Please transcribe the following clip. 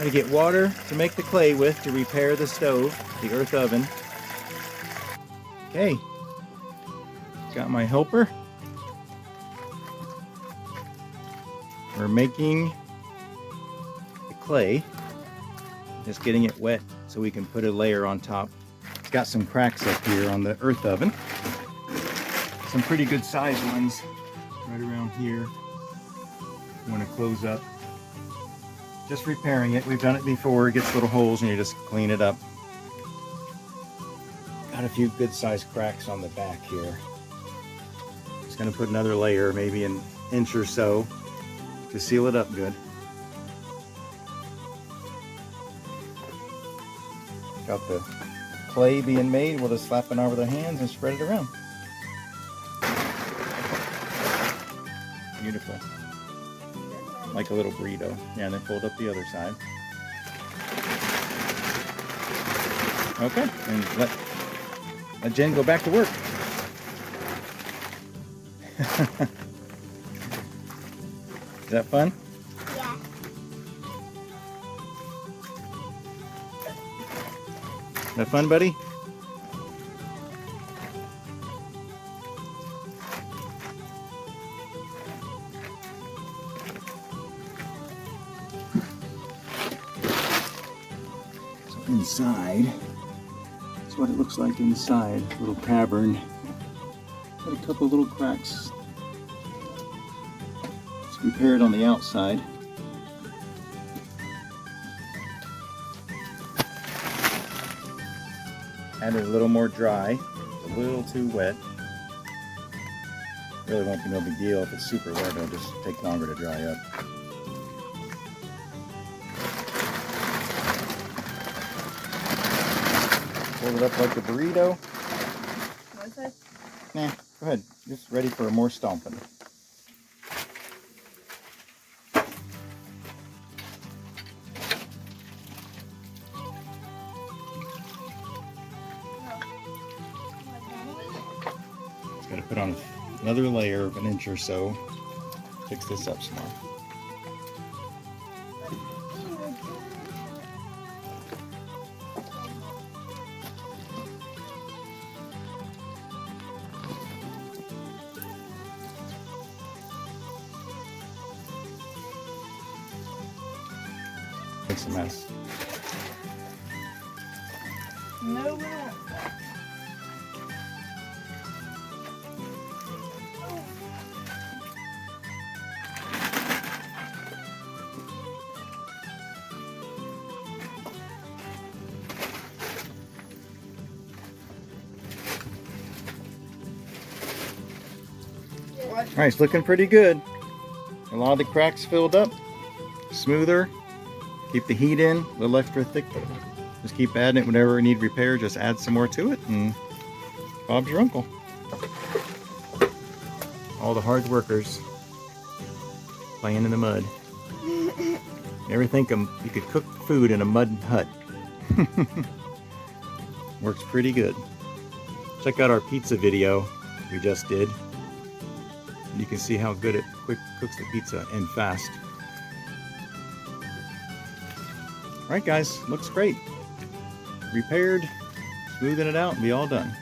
going to get water to make the clay with to repair the stove, the earth oven. Okay, got my helper. We're making the clay, just getting it wet so we can put a layer on top. It's got some cracks up here on the earth oven. Some pretty good sized ones right around here. You want to close up. Just repairing it. We've done it before. It gets little holes and you just clean it up. Got a few good sized cracks on the back here. Just going to put another layer, maybe an inch or so, to seal it up good. Got the clay being made. We'll just slap it over their hands and spread it around. Beautiful. Like a little burrito. Yeah, and then fold up the other side. Okay, and let Jen go back to work. Is that fun? Yeah. Is that fun, buddy? So inside, that's what it looks like inside. Little cavern. Got a couple little cracks. It's repaired on the outside. Added a little more dry, a little too wet. Really won't be no big deal if it's super wet, it'll just take longer to dry up. Fold it up like a burrito. Nah, go ahead. Just ready for more stomping. Got to put on another layer of an inch or so. Fix this up some more. Makes a mess. No way. Alright, it's looking pretty good. A lot of the cracks filled up. Smoother. Keep the heat in, a little extra thick. Just keep adding it whenever we need repair. Just add some more to it and Bob's your uncle. All the hard workers playing in the mud. Never think you could cook food in a mud hut. Works pretty good. Check out our pizza video we just did. You can see how good it quick cooks the pizza and fast. Alright guys, looks great. Repaired, smoothing it out and be all done.